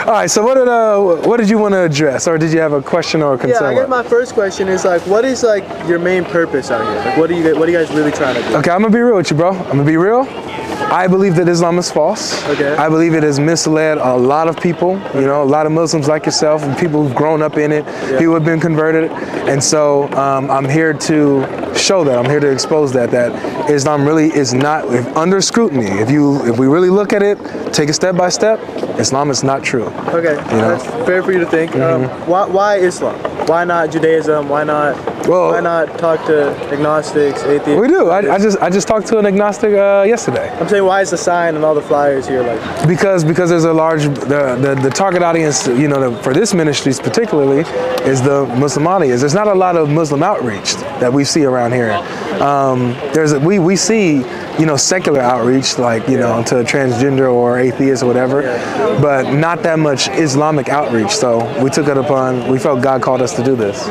All right, so what did you want to address, or did you have a question or a concern? Yeah, I guess my first question is like, what is like your main purpose out here? Like, what are you guys really trying to do? Okay, I'm gonna be real with you, bro. I'm gonna be real. I believe that Islam is false. Okay. I believe it has misled a lot of people, you know, a lot of Muslims like yourself and people who've grown up in it, people who have been converted. And so I'm here to show that, I'm here to expose that Islam really is not, under scrutiny, if we really look at it, take it step by step, Islam is not true. Okay, that's fair for you to think. Why Islam? Why not Judaism? Why not talk to agnostics, atheists? We do. I just talked to an agnostic yesterday. I'm saying, why is the sign and all the flyers here like? Because there's a large the target audience, you know, for this ministry particularly is the Muslim audience. There's not a lot of Muslim outreach that we see around here. We see, you know, secular outreach, like, you know, to transgender or atheists or whatever, but not that much Islamic outreach. So we took it upon, we felt God called us to do this.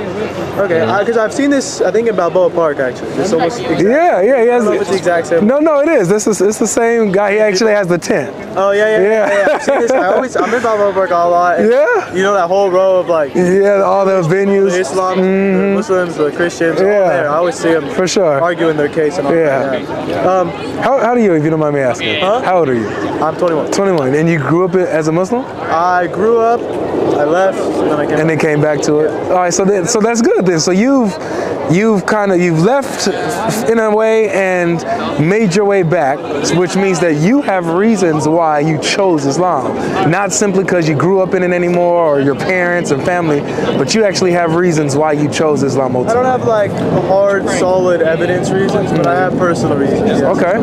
Okay, because I've seen this, I think in Balboa Park actually. It's almost exact. Yeah. He has, I don't know if it's the exact same. No, it is. It's the same guy. He actually has the tent. Oh yeah. I've seen this. I'm in Balboa Park a lot. Yeah. You know that whole row of like. Yeah, all the venues. The Islam, the Muslims, the Christians. All there. I always see them. For sure. Arguing their case and all that. How old are you, if you don't mind me asking? Huh? How old are you? I'm 21. 21. And you grew up as a Muslim? I grew up, I left, and then I came back. And then came back to it. All right, so that's good then. So you've left in a way and made your way back, which means that you have reasons why you chose Islam. Not simply because you grew up in it anymore or your parents and family, but you actually have reasons why you chose Islam ultimately. I don't have like hard, solid evidence reasons, but I have personal reasons. Yes, okay.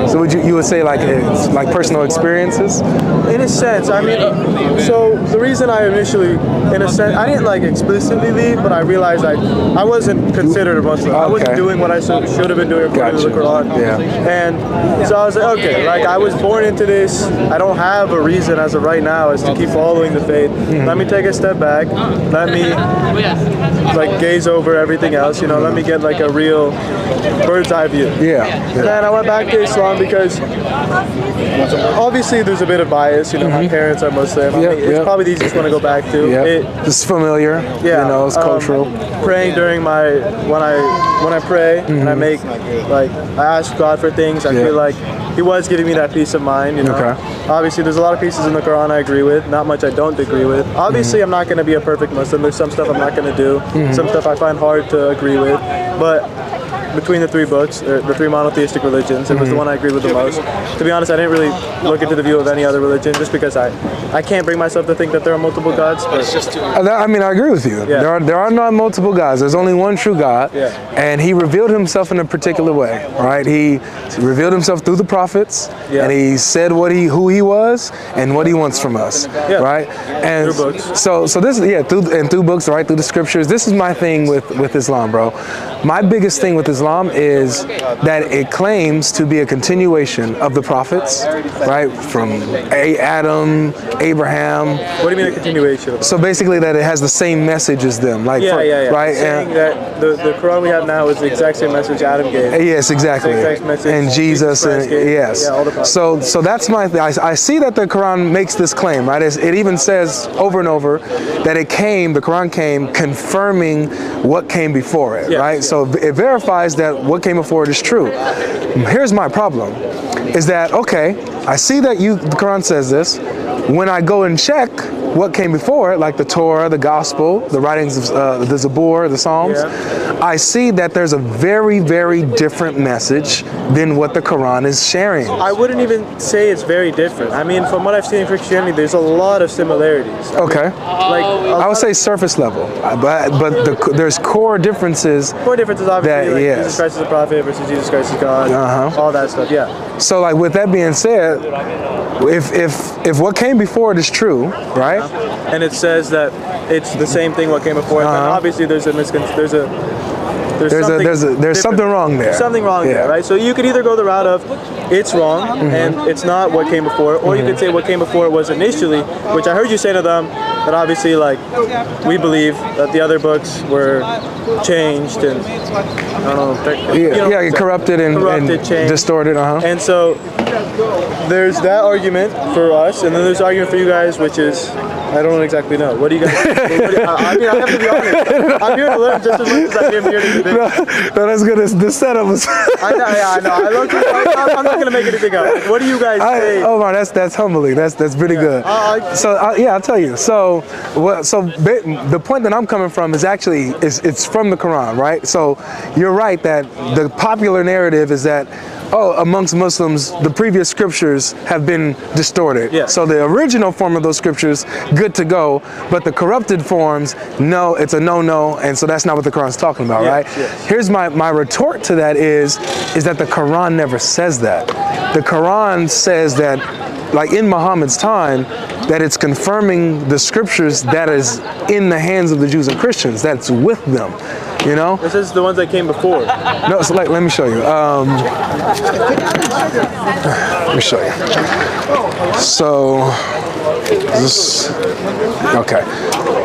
So you would say like it's like personal experiences? In a sense, I mean, so the reason I initially, in a sense, I didn't like explicitly leave, but I realized I wasn't considered a Muslim. I wasn't doing what I should have been doing according to the Quran. Yeah. And so I was like, okay, like I was born into this. I don't have a reason as of right now as to keep following the faith. Let me take a step back. Let me like gaze over everything else. You know, let me get like a real bird's eye view. Yeah. And then I went back to Islam because obviously there's a bit of bias. You know, my parents are Muslim. I mean, it's probably the easiest one to go back to. It's familiar. Yeah. You know, it's cultural. Praying during when I pray and I make like I ask God for things, I feel like He was giving me that peace of mind. You know, obviously there's a lot of pieces in the Quran I agree with, not much I don't agree with. Obviously, I'm not going to be a perfect Muslim. There's some stuff I'm not going to do. Some stuff I find hard to agree with, but between the three books, the three monotheistic religions, it was the one I agreed with the most. To be honest, I didn't really look into the view of any other religion just because I can't bring myself to think that there are multiple gods. But it's just I mean, I agree with you. Yeah. There are not multiple gods. There's only one true God, and He revealed Himself in a particular way, right? He revealed Himself through the prophets, and He said who He was and what He wants from us, right? And through books. So this through books, right? Through the scriptures. This is my thing with Islam, bro. My biggest thing with Islam is that it claims to be a continuation of the prophets, right? From Adam, Abraham. What do you mean a continuation? So basically that it has the same message as them, like right? Saying that the Quran we have now is the exact same message Adam gave. Yes, exactly. The exact message and Jesus and yes. Yeah, all the prophets. So that's my thing. I see that the Quran makes this claim, right? It even says over and over that the Quran came confirming what came before it, right? So it verifies that what came before it is true. Here's my problem, is that, okay, I see that the Quran says this. When I go and check what came before it, like the Torah, the Gospel, the writings of the Zabur, the Psalms, I see that there's a very, very different message than what the Quran is sharing. I wouldn't even say it's very different. I mean, from what I've seen in Christianity, there's a lot of similarities. I would say surface level, but there's core differences. Core differences, obviously, like Jesus Christ is a prophet versus Jesus Christ is God, all that stuff, So, like, with that being said, if what came before it is true, right? And it says that it's the same thing what came before it, then obviously there's a there's something wrong there. Something wrong there, right? So you could either go the route of it's wrong and it's not what came before, or you could say what came before was initially, which I heard you say to them that obviously, like, we believe that the other books were changed and I don't know, corrupted and changed, distorted. And so there's that argument for us, and then there's the argument for you guys, which is I don't exactly know. What do you guys? I mean, I have to be honest. I'm here to learn just as much as I am here to be big. No, that's good. The setup was. I know. I'm not gonna make anything up. What do you guys say? Oh man, that's humbling. That's pretty good. I'll tell you. So the point that I'm coming from is actually it's from the Quran, right? So you're right that the popular narrative is that amongst Muslims, the previous scriptures have been distorted. Yeah. So the original form of those scriptures, good to go, but the corrupted forms, no, it's a no-no, and so that's not what the Quran's talking about, right? Yes. Here's my retort to that is that the Quran never says that. The Quran says that, like in Muhammad's time, that it's confirming the scriptures that is in the hands of the Jews and Christians, that's with them. You know? This is the ones that came before. No, so let me show you. Let me show you. So,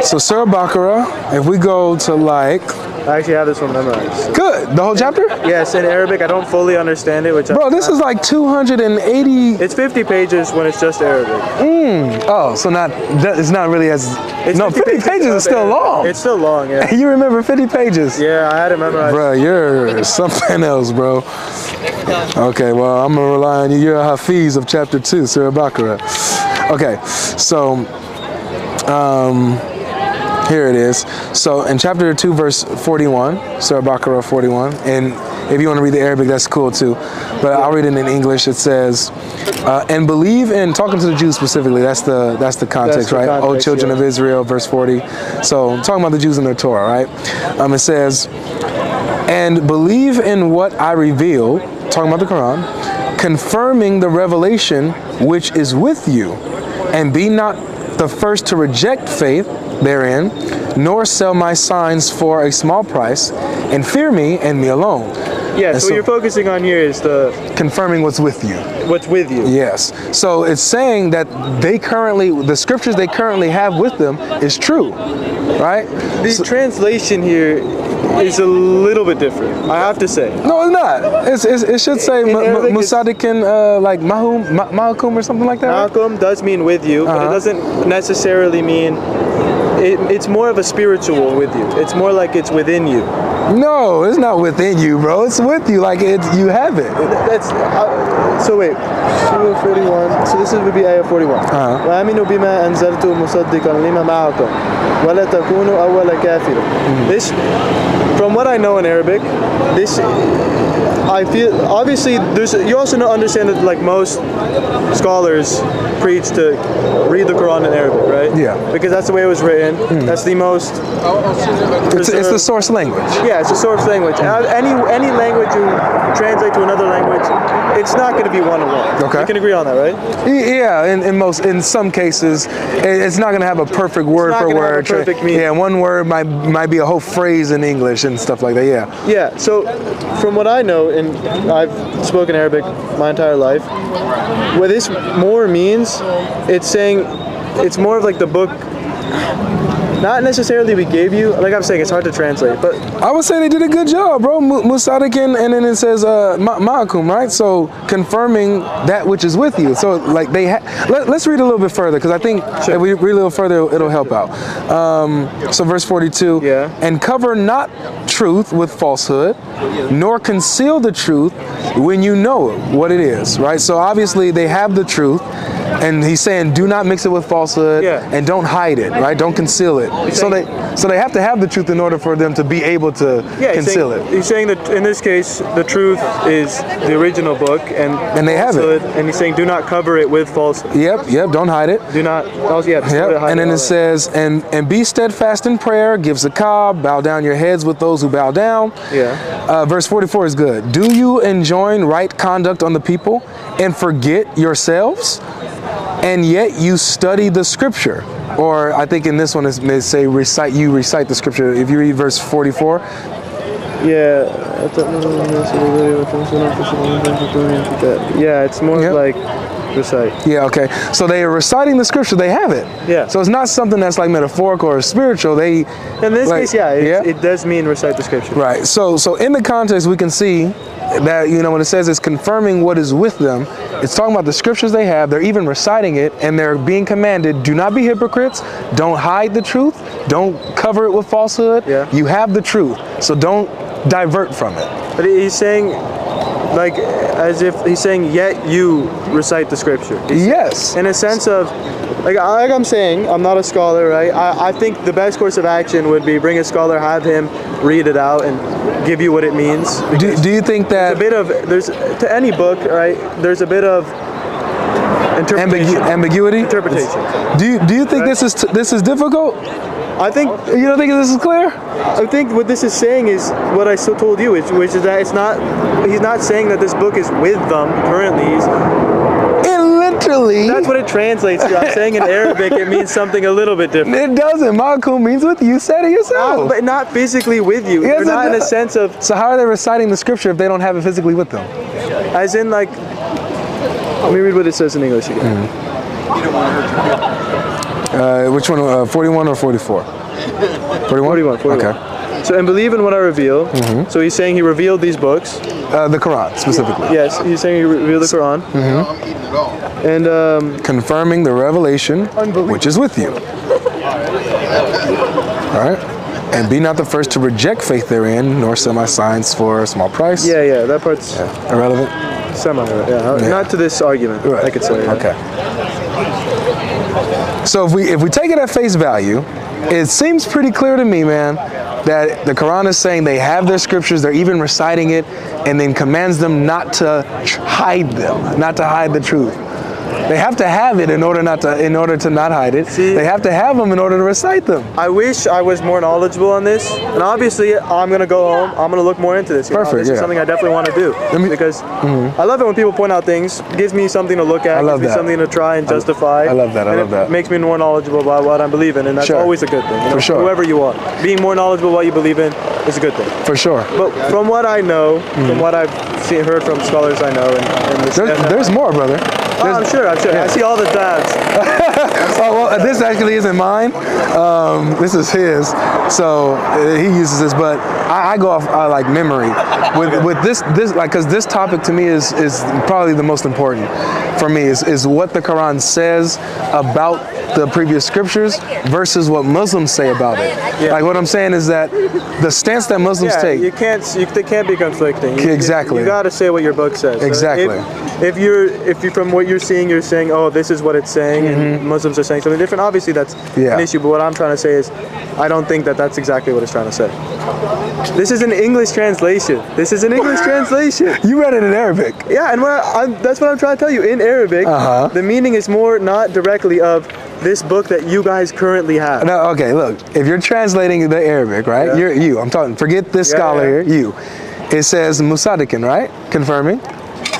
So Surah Baqarah, if we go to like... I actually have this one memorized. So. Good. The whole chapter? Yes, in Arabic. I don't fully understand it, which Bro, this is like 280... It's 50 pages when it's just Arabic. Oh, so it's not really as... It's no, 50 pages is still long. It's still long, yeah. You remember 50 pages? Yeah, I had it memorized. Bro, you're something else, bro. Okay, well, I'm going to rely on you. You're a Hafiz of chapter 2, Surah Baqarah. Okay, so... here it is. So in chapter 2, verse 41, Surah Baqarah 41, and if you want to read the Arabic, that's cool too. But I'll read it in English. It says, and believe in, talking to the Jews specifically, that's the context, right? O children of Israel, verse 40. So talking about the Jews and their Torah, right? It says, and believe in what I reveal, talking about the Quran, confirming the revelation which is with you, and be not the first to reject faith therein, nor sell my signs for a small price, and fear me and me alone. Yeah, so what you're focusing on here is the... confirming what's with you. What's with you. Yes. So it's saying that the scriptures they currently have with them is true, right? The translation here is a little bit different, I have to say. No, it's not. It should say Musadikin, like Ma'akum or something like that. Ma'akum does mean with you, but it doesn't necessarily mean... It's more of a spiritual with you. It's more like it's within you. No, it's not within you, bro. It's with you, like you have it. That's so wait. Surah 41. So this would be ayah 41. وَآمِنُوا بِمَا أَنزَلْتُ مُصَدِّقًا لِمَا مَعَكُمْ وَلَا تَكُونُوا أَوَّلَ كَافِرٍ. This, from what I know in Arabic, this I feel obviously you also understand that like most scholars preach to read the Quran in Arabic, right? Yeah. Because that's the way it was written. That's the most. It's the source language. Yeah, it's the source language. Any language you translate to another language, it's not going to be one-to-one. Okay. You can agree on that, right? Yeah, in some cases, it's not going to have a perfect word for word. Perfect meaning. Yeah, one word might be a whole phrase in English and stuff like that. Yeah. Yeah. So, from what I know, and I've spoken Arabic my entire life, what this more means, it's saying, it's more of like the book. Not necessarily we gave you, like I'm saying, it's hard to translate, but... I would say they did a good job, bro. Musadikin, and then it says Ma'akum, right? So, confirming that which is with you. So, like, let's read a little bit further, because I think if we read a little further, it'll help out. So, verse 42. Yeah. And cover not truth with falsehood, nor conceal the truth when you know what it is, right? So, obviously, they have the truth. And he's saying, do not mix it with falsehood, and don't hide it, right? Don't conceal it. So they have to have the truth in order for them to be able to conceal it. He's saying that in this case, the truth is the original book, and they have it. And he's saying, do not cover it with falsehood. Yep. Don't hide it. Do not. And then it says, and be steadfast in prayer, give zakah, bow down your heads with those who bow down. Yeah. Verse 44 is good. Do you enjoin right conduct on the people and forget yourselves? And yet you study the scripture. Or I think in this one it may say recite the scripture. If you read verse 44, Yeah, it's more like recite. Yeah, okay. So they are reciting the scripture, they have it. Yeah. So it's not something that's like metaphorical or spiritual. They in this case, it does mean recite the scripture. Right. So in the context we can see that, you know, when it says it's confirming what is with them, it's talking about the scriptures they have. They're even reciting it, and they're being commanded, do not be hypocrites, don't hide the truth, don't cover it with falsehood. Yeah. You have the truth, so don't divert from it. But he's saying, like, as if he's saying, yet you recite the scripture. Yes. In a sense of, like I'm saying, I'm not a scholar, right? I think the best course of action would be bring a scholar, have him read it out and give you what it means. Do you think that there's to any book, right? There's a bit of ambiguity? Interpretation. Do you think this is difficult? I think you don't think this is clear. I think what this is saying is what I told you, which is that it's not. He's not saying that this book is with them currently. Literally. That's what it translates to. I'm saying in Arabic it means something a little bit different. It doesn't. Ma'akum means with you. You said it yourself. But not physically with you. Yes, not in a sense of. So how are they reciting the scripture if they don't have it physically with them? As in, like, let me read what it says in English again. Which one? 41 or 44? 41? 41. Okay. So, and believe in what I reveal. So he's saying he revealed these books. The Quran, specifically. Yes, he's saying he revealed the Quran. And confirming the revelation which is with you. All right. And be not the first to reject faith therein, nor sell my signs for a small price. Yeah, that part's irrelevant. Semi-irrelevant. Not to this argument. Right. I could say. Okay. So if we take it at face value, it seems pretty clear to me, man, that the Quran is saying they have their scriptures, they're even reciting it, and then commands them not to hide them, not to hide the truth. They have to have it in order to not hide it. See, they have to have them in order to recite them. I wish I was more knowledgeable on this, and obviously I'm gonna go home. I'm gonna look more into this. Perfect. This is something I definitely want to do because I love it when people point out things. It gives me something to look at. Gives me something to try and justify. I love that. I love that. It makes me more knowledgeable about what I believe in, and that's always a good thing. You know, for sure. Whoever you are, being more knowledgeable what you believe in is a good thing. For sure. But from what I know, from what I've heard from scholars I know, there's more, brother. I'm sure. Yeah. I see all the tabs. Oh, well, this actually isn't mine. This is his. So he uses this, but I go off like memory. With this like, because this topic to me is probably the most important for me is what the Quran says about the previous scriptures versus what Muslims say about it. Yeah. Like what I'm saying is that the stance that Muslims take. They can't be conflicting. Exactly. You got to say what your book says. Exactly. So if you're from what you're saying, oh, this is what it's saying, and Muslims are saying something different. Obviously, that's an issue. But what I'm trying to say is, I don't think that that's exactly what it's trying to say. This is an English translation. You read it in Arabic. Yeah, and that's what I'm trying to tell you. In Arabic, the meaning is more not directly of this book that you guys currently have. No, okay, look. If you're translating the Arabic, right? Yeah. I'm talking. Forget this scholar here. You. It says Musadikin, right? Confirming.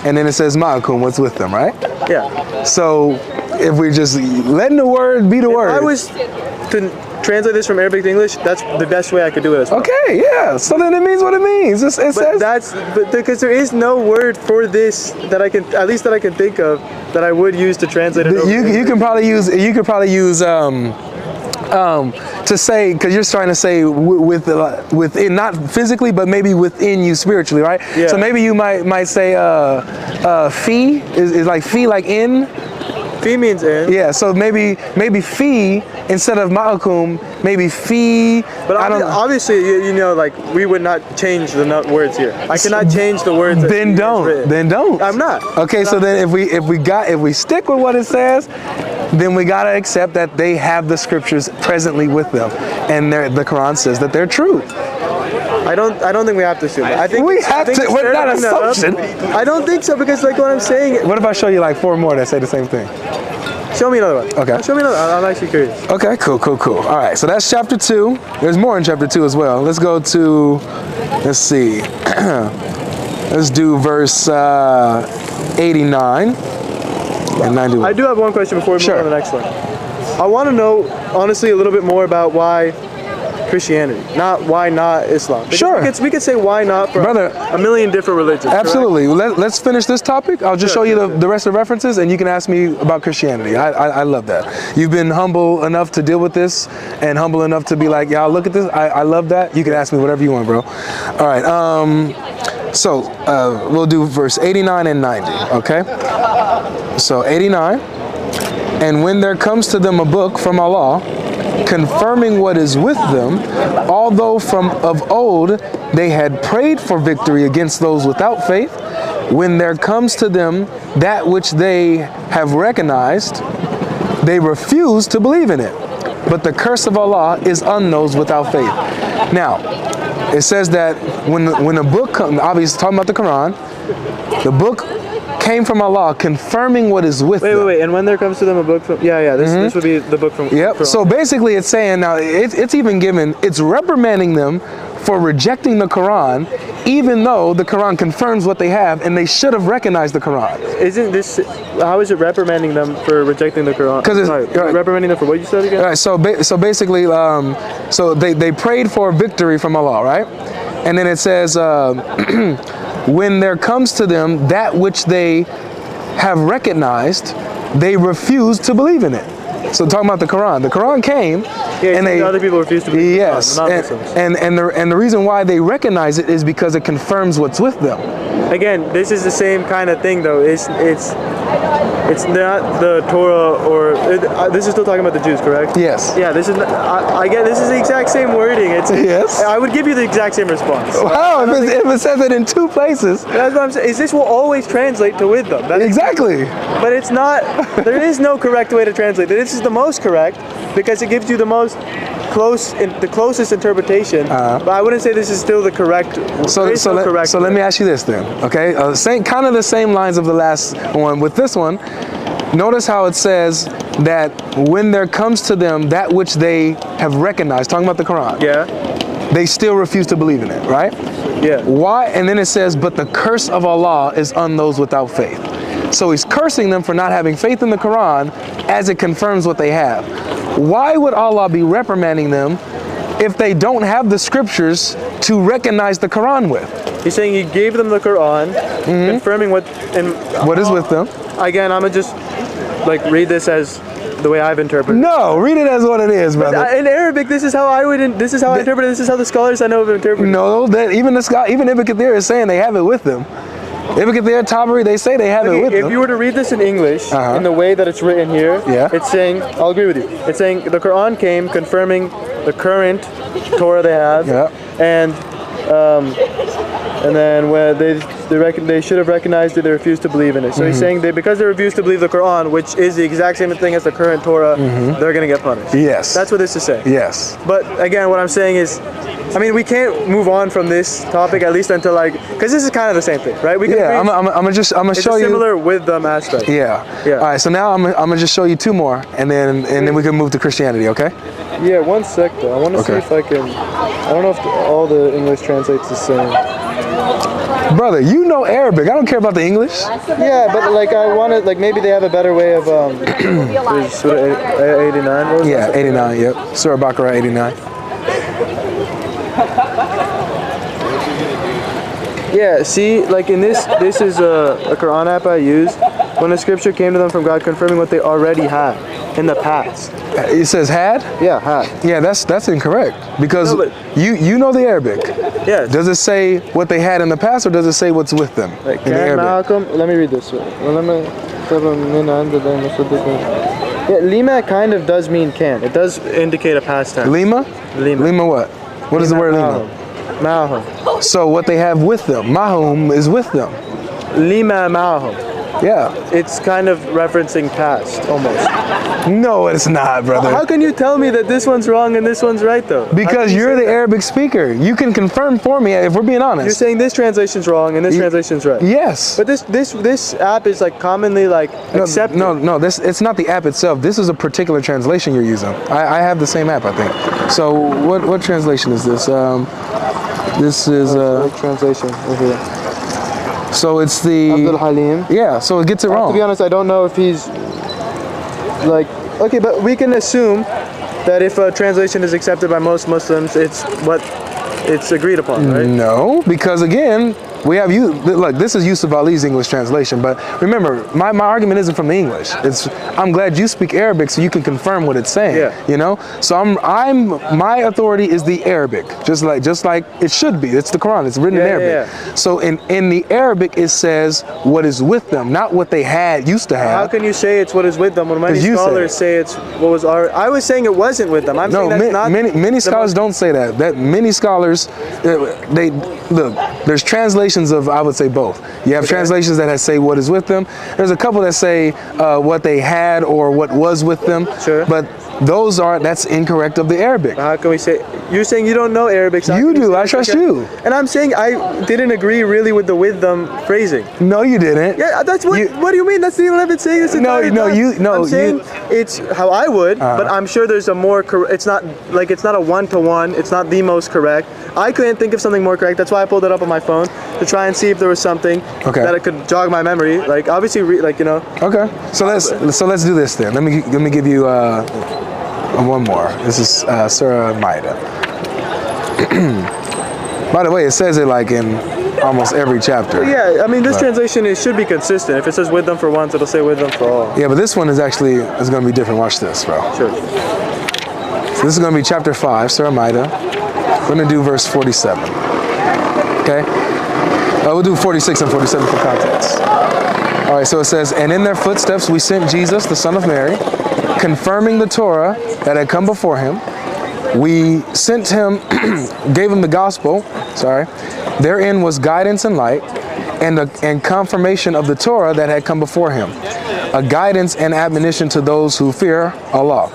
And then it says Ma'akum, what's with them, right? Yeah. So if we just letting the word be the word. If I was to translate this from Arabic to English, that's the best way I could do it as well. Okay, yeah. So then it means what it means. It says because there is no word for this that I can think of that I would use to translate it. You could probably use to say, because you're trying to say within, not physically, but maybe within you spiritually, right? Yeah. So maybe you might say fi is like fi like in. Fi means in. Yeah. So maybe fi instead of ma'akum, maybe fi. But obviously, you know, like we would not change the words here. I cannot change the words. Then don't. I'm not. Okay. So then if we stick with what it says, then we gotta accept that they have the scriptures presently with them, and the Quran says that they're true. I don't think we have to assume that. I think we have to. We're not an assumption. I don't think so, because like what I'm saying. What if I show you like 4 more that say the same thing? Show me another one. Okay. Show me another one. I'm actually curious. Okay, cool. All right, so that's chapter 2. There's more in chapter 2 as well. Let's go to, let's see. Let's do verse 89 and 91. I do have one question before we move on to the next one. I want to know, honestly, a little bit more about why Christianity, not why not Islam. Because Sure. we could say why not for Brother, a million different religions. Absolutely. Let's finish this topic. I'll just show you the rest of the references, and you can ask me about Christianity. I love that. You've been humble enough to deal with this, and humble enough to be like, y'all, look at this. I love that. You can ask me whatever you want, bro. All right. So we'll do verse 89 and 90. Okay. So 89. And when there comes to them a book from Allah, confirming what is with them, although from of old they had prayed for victory against those without faith, when there comes to them that which they have recognized, they refuse to believe in it. But the curse of Allah is on those without faith. Now, it says that when a book comes, obviously talking about the Quran, the book came from Allah, confirming what is with them. Wait. And when there comes to them a book from... Yeah. This would be the book from... Yep. From, so basically it's saying, now it's even given, it's reprimanding them for rejecting the Quran, even though the Quran confirms what they have, and they should have recognized the Quran. Isn't this... How is it reprimanding them for rejecting the Quran? Because it's... reprimanding them for what you said again? All right, so basically, so they prayed for victory from Allah, right? And then it says... when there comes to them that which they have recognized, they refuse to believe in it. So talking about the Quran came, and other people refuse to believe. Yes, in the Quran, and the reason why they recognize it is because it confirms what's with them. Again, this is the same kind of thing, though. It's not the Torah, or this is still talking about the Jews, correct? Yes. Yeah, this is. I get this is the exact same wording. Yes. I would give you the exact same response. Wow, if it says it in two places. That's what I'm saying. This will always translate to with them. Exactly. But it's not. There is no correct way to translate. This is the most correct because it gives you the closest interpretation. But I wouldn't say this is still the correct. So let me ask you this then, okay? Kind of the same lines of the last one. With this one, notice how it says that when there comes to them that which they have recognized, talking about the Quran, they still refuse to believe in it, right? Yeah. Why? And then it says, but the curse of Allah is on those without faith. So he's cursing them for not having faith in the Quran as it confirms what they have. Why would Allah be reprimanding them if they don't have the scriptures to recognize the Quran with? He's saying he gave them the Quran, confirming what is with them. Again, I'm gonna just read this as the way I've interpreted. No, read it as what it is, brother. In Arabic, this is how I interpret it. This is how the scholars I know have interpreted. No, that even Ibn Kathir is saying they have it with them. Ibn Kathir, Tabari, they say they have it with them. If you were to read this in English, in the way that it's written here, it's saying, I'll agree with you. It's saying the Quran came confirming the current Torah they have, and then when they should have recognized it, they refused to believe in it. So he's saying because they refused to believe the Quran, which is the exact same thing as the current Torah, they're going to get punished. Yes. That's what this is saying. Yes. But again, what I'm saying is, I mean, we can't move on from this topic at least until because this is kind of the same thing, right? We can I'm gonna show you. It's similar with them aspect. Yeah. All right. So now I'm gonna just show you two more, and then we can move to Christianity. Okay. Yeah. 1 sec though. I want to see if I can. I don't know if all the English translates the same. Brother, you know Arabic. I don't care about the English. Yeah, but I want to maybe they have a better way of Surah 89. Yeah, 89. Yep. Surah Baqarah 89. Yeah, see, in this is a Quran app I use. When a scripture came to them from God confirming what they already had in the past. It says had? Yeah, had. Yeah, that's incorrect because you know the Arabic. Yeah. Does it say what they had in the past or does it say what's with them in the Arabic? Let me read this. Yeah, lima kind of does mean can. It does indicate a past tense. Lima? Lima. Lima what? What is the word lima? Ma'ahum. So what they have with them. Mahum is with them. Lima ma'ahum. Yeah. It's kind of referencing past, almost. No, it's not, brother. How can you tell me that this one's wrong and this one's right, though? Because you're the Arabic speaker. You can confirm for me if we're being honest. You're saying this translation's wrong and this translation's right. Yes. But this app is commonly accepted. No, it's not the app itself. This is a particular translation you're using. I have the same app, I think. So what translation is this? This is translation over here. So it's the Abdul Halim. Yeah, so it gets it wrong. To be honest, I don't know if he's okay, but we can assume that if a translation is accepted by most Muslims, it's agreed upon, right? No, because again, we have you. Look, this is Yusuf Ali's English translation, but remember, my argument isn't from the English. I'm glad you speak Arabic, so you can confirm what it's saying. Yeah. You know. So my authority is the Arabic, just like it should be. It's the Quran. It's written in Arabic. Yeah. So in the Arabic, it says what is with them, not what they used to have. How can you say it's what is with them when many scholars say it's what was already? I was saying it wasn't with them. I'm saying that's not. Many scholars don't say that. That many scholars, they look. There's translations of, I would say, both. You have translations that say what is with them. There's a couple that say what they had or what was with them. Sure. But that's incorrect of the Arabic. How can we say? You're saying you don't know Arabic. So you do. I trust you. And I'm saying I didn't agree really with the with them phrasing. No, you didn't. Yeah, that's what. What do you mean? That's the only I've been saying this entire time. I'm saying it's how I would, but I'm sure there's a more. It's not a one-to-one. It's not the most correct. I couldn't think of something more correct. That's why I pulled it up on my phone to try and see if there was something that it could jog my memory. Like obviously, Okay. So let's do this then. Let me give you one more. This is Surah Ma'idah. By the way, it says it like in almost every chapter. Yeah, I mean this translation should be consistent. If it says with them for once, it'll say with them for all. Yeah, but this one is going to be different. Watch this, bro. Sure. So this is going to be chapter 5, Surah Ma'idah. We're going to do verse 47. Okay? We'll do 46 and 47 for context. All right, so it says, and in their footsteps we sent Jesus, the son of Mary, confirming the Torah that had come before him. We sent him, gave him the gospel, therein was guidance and light, and confirmation of the Torah that had come before him, a guidance and admonition to those who fear Allah.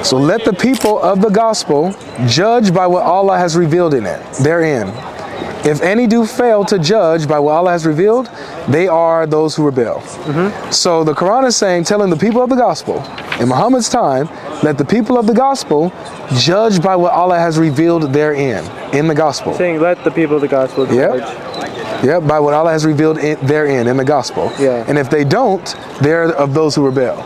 So let the people of the gospel judge by what Allah has revealed in it, therein. If any do fail to judge by what Allah has revealed, they are those who rebel. So the Quran is telling the people of the gospel, in Muhammad's time, let the people of the gospel judge by what Allah has revealed therein, in the gospel. Saying let the people of the gospel judge. Yep, by what Allah has revealed therein, in the gospel. Yeah. And if they don't, they're of those who rebel.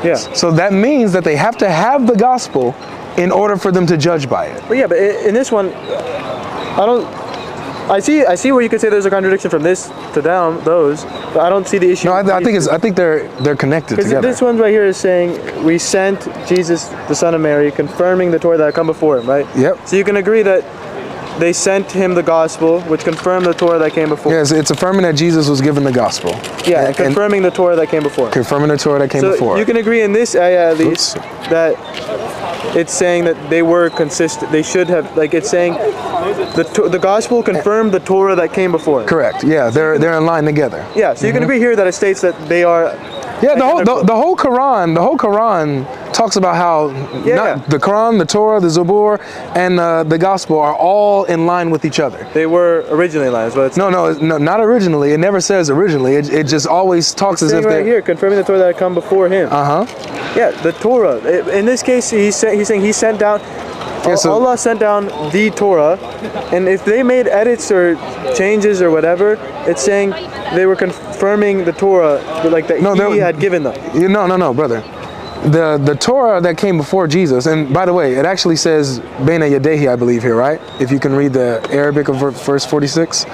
Yeah. So that means that they have to have the gospel in order for them to judge by it. But yeah, but in this one, I see where you could say there's a contradiction from this to those, but I don't see the issue. No, I think they're connected together. This one right here is saying we sent Jesus, the son of Mary, confirming the Torah that had come before him, right? Yep. So you can agree that they sent him the gospel, which confirmed the Torah that came before. Yes, it's affirming that Jesus was given the gospel. Yeah, and confirming the Torah that came before. Confirming the Torah that came before. You can agree in this ayah at least that it's saying that they were consistent. They should have, it's saying the gospel confirmed the Torah that came before. Correct. Yeah, they're in line together. Yeah, so you can agree here that it states that they are. Yeah, the whole Quran talks about how the Quran, the Torah, the Zabur, and the Gospel are all in line with each other. They were originally in line, but no, not originally. It never says originally. It just always talks as if right here, confirming the Torah that had come before him. Yeah, the Torah. In this case, he's saying he sent down. Yeah, so Allah sent down the Torah, and if they made edits or changes or whatever, it's saying they were confirming the Torah he had given them. No, brother. The Torah that came before Jesus, and by the way, it actually says Baina Yadehi, I believe here, right? If you can read the Arabic of verse 46.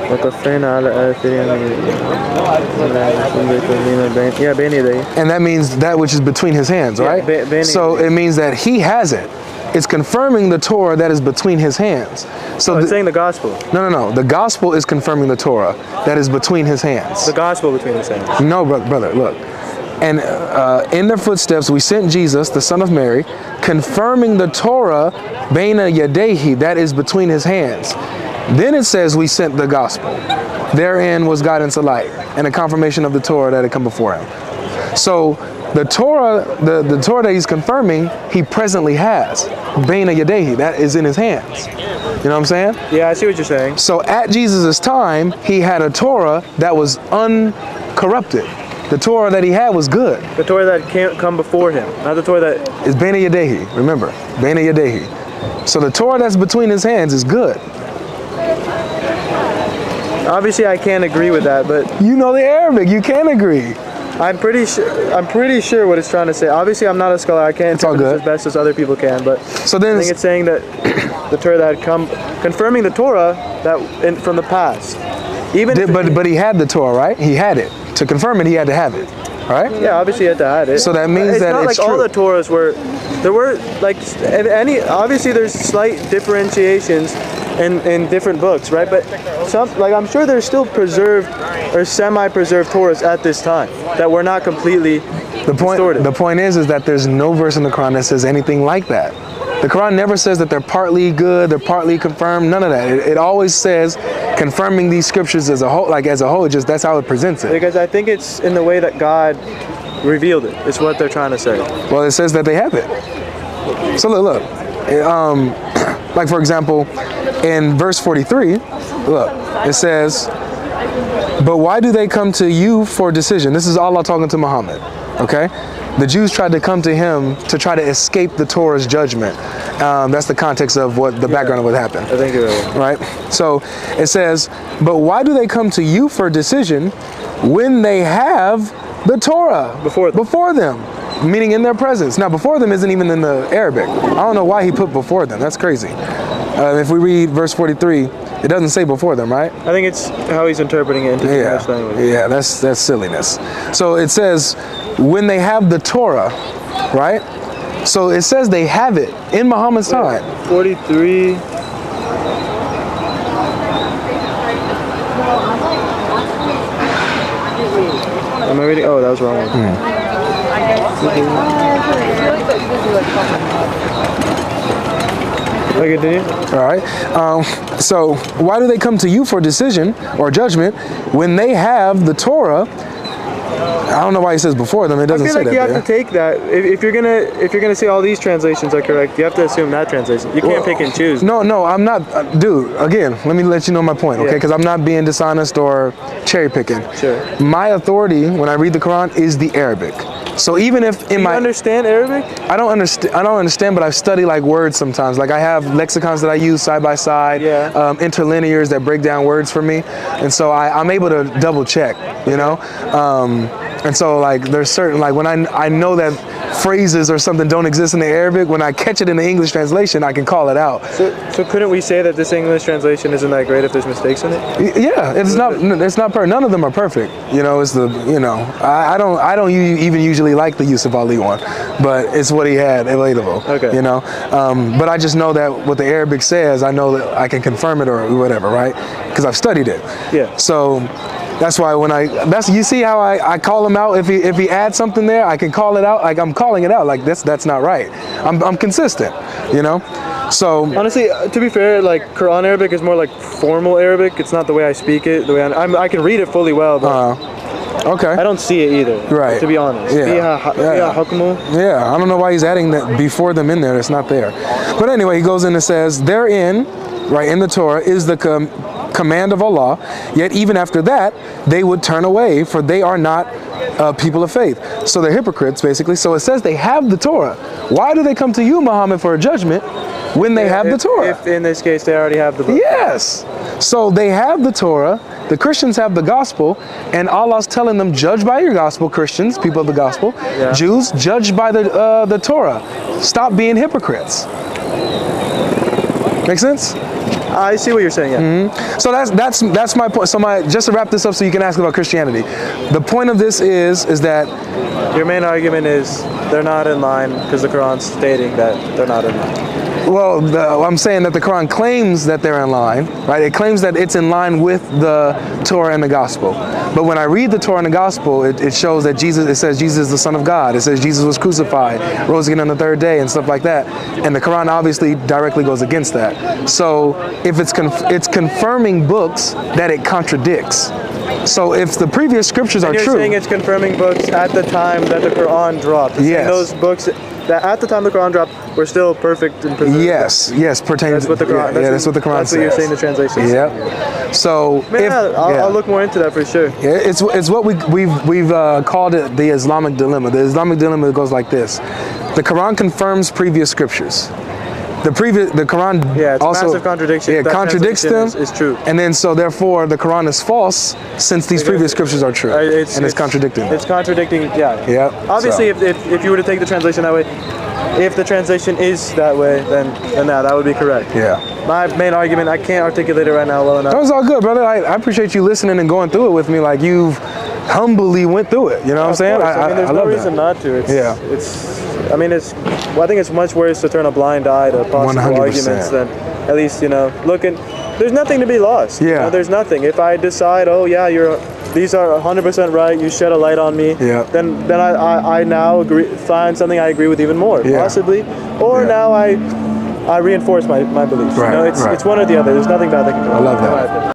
And that means that which is between his hands, right? So it means that he has it. It's confirming the Torah that is between his hands. So it's saying the gospel. No. The gospel is confirming the Torah that is between his hands. The gospel between his hands. No, brother, look. And in their footsteps we sent Jesus, the son of Mary, confirming the Torah, Baina Yadehi, that is between his hands. Then it says we sent the gospel. Therein was guidance and light, and a confirmation of the Torah that had come before him. So the Torah, the Torah that he's confirming, he presently has. Baina Yadehi, that is in his hands. You know what I'm saying? Yeah, I see what you're saying. So at Jesus' time, he had a Torah that was uncorrupted. The Torah that he had was good. The Torah that can't come before him, not the Torah that is Baina Yadehi. Remember, Baina Yadehi. So the Torah that's between his hands is good. Obviously, I can't agree with that, but you know the Arabic. You can agree. I'm pretty sure what it's trying to say. Obviously, I'm not a scholar. I can't interpret this as best as other people can. But so then I think it's saying that the Torah that had come, confirming the Torah from the past. But he had the Torah, right? He had it. To confirm it, he had to have it, right? Yeah, obviously he had to have it. So that means that it's not like true. all the Torahs there were like obviously there's slight differentiations in different books, right? But I'm sure there's still preserved or semi-preserved Torahs at this time that were not completely distorted. The point is that there's no verse in the Quran that says anything like that. The Quran never says that they're partly good, they're partly confirmed, none of that. It always says confirming these scriptures as a whole, just that's how it presents it. Because I think it's in the way that God revealed it. It's what they're trying to say. Well, it says that they have it. So look. Like for example, in verse 43, look, it says, but why do they come to you for decision? This is Allah talking to Muhammad, okay? The Jews tried to come to him to try to escape the Torah's judgment. That's the context of what the background of what happened. I think you're right. Right? So it says, but why do they come to you for decision when they have the Torah before them? Meaning in their presence. Now, before them isn't even in the Arabic. I don't know why he put before them. That's crazy. If we read verse 43, it doesn't say before them, right? I think it's how he's interpreting it into English language. Yeah, that's silliness. So it says, when they have the Torah, right? So it says they have it in Muhammad's time. 43. Am I reading? Oh, that was wrong one. Okay, continue. All right. So why do they come to you for decision or judgment when they have the Torah? I don't know why he says before them. It doesn't say that. I feel like you have to take that. If you're gonna say all these translations are correct, you have to assume that translation. You can't pick and choose. No, I'm not, dude. Again, let me let you know my point, okay? Because I'm not being dishonest or cherry picking. Sure. My authority when I read the Quran is the Arabic. So even if Do you understand Arabic? I don't understand, but I've studied like words sometimes. Like I have lexicons that I use side by side, interlinears that break down words for me, and so I'm able to double check, you know. And so like there's certain, like when I know that phrases or something don't exist in the Arabic, when I catch it in the English translation, I can call it out. So couldn't we say that this English translation isn't that great if there's mistakes in it? Yeah, it's not perfect. None of them are perfect. You know, it's I don't even usually like the Yusuf Ali one, but it's what he had available. Okay. You know, but I just know that what the Arabic says, I know that I can confirm it or whatever, right? Because I've studied it. Yeah. So that's why when you see how I call him out. If he adds something there, I can call it out. Like I'm calling it out. Like that's not right. I'm consistent. You know. So honestly, to be fair, like Quran Arabic is more like formal Arabic. It's not the way I speak it. The way I can read it fully well, but okay. I don't see it either. Right. To be honest. Yeah. Yeah. I don't know why he's adding that before them in there. It's not there. But anyway, he goes in and says, therein, right in the Torah, is the command of Allah, yet even after that they would turn away, for they are not people of faith. So they're hypocrites basically. So it says they have the Torah. Why do they come to you, Muhammad, for a judgment when they have the Torah? If in this case they already have the book. Yes. So they have the Torah, the Christians have the gospel, and Allah's telling them, judge by your gospel, Christians, people of the gospel. Jews, judge by the Torah. Stop being hypocrites. Make sense? I see what you're saying, yeah. So that's my point. So just to wrap this up so you can ask about Christianity. The point of this is that your main argument is they're not in line because the Quran's stating that they're not in line. Well, I'm saying that the Quran claims that they're in line, right? It claims that it's in line with the Torah and the Gospel. But when I read the Torah and the Gospel, it shows that it says Jesus is the Son of God. It says Jesus was crucified, rose again on the third day, and stuff like that. And the Quran obviously directly goes against that. So if it's confirming books that it contradicts. So if the previous scriptures are true, you're saying it's confirming books at the time that the Quran dropped. Yes. Those books that at the time the Quran dropped were still perfect and preserved. Yes, pertaining. That's what the Quran. That's what the Quran says. That's what you're saying. The translation. Yeah. So I'll look more into that for sure. Yeah, it's what we've called it the Islamic dilemma. The Islamic dilemma goes like this: the Quran confirms previous scriptures. the Quran Yeah, it's also a massive contradiction. Yeah, That contradicts them. translation is true. And then so therefore the Quran is false since these previous scriptures are true. It's contradicting. It's contradicting. Yeah. Yeah. Obviously, if you were to take the translation that way, if the translation is that way, then that would be correct. Yeah. My main argument, I can't articulate it right now well enough. That was all good, brother. I appreciate you listening and going through it with me. Like you've humbly went through it. You know what I'm saying? I mean, there's no reason not to. I think it's much worse to turn a blind eye to possible 100%. arguments than at least, looking. There's nothing to be lost. Yeah. There's nothing. If I decide, oh yeah, these are 100% right, you shed a light on me, then I now find something I agree with even more, possibly. Or now I reinforce my beliefs. Right, it's one or the other. There's nothing bad that can go. I love that.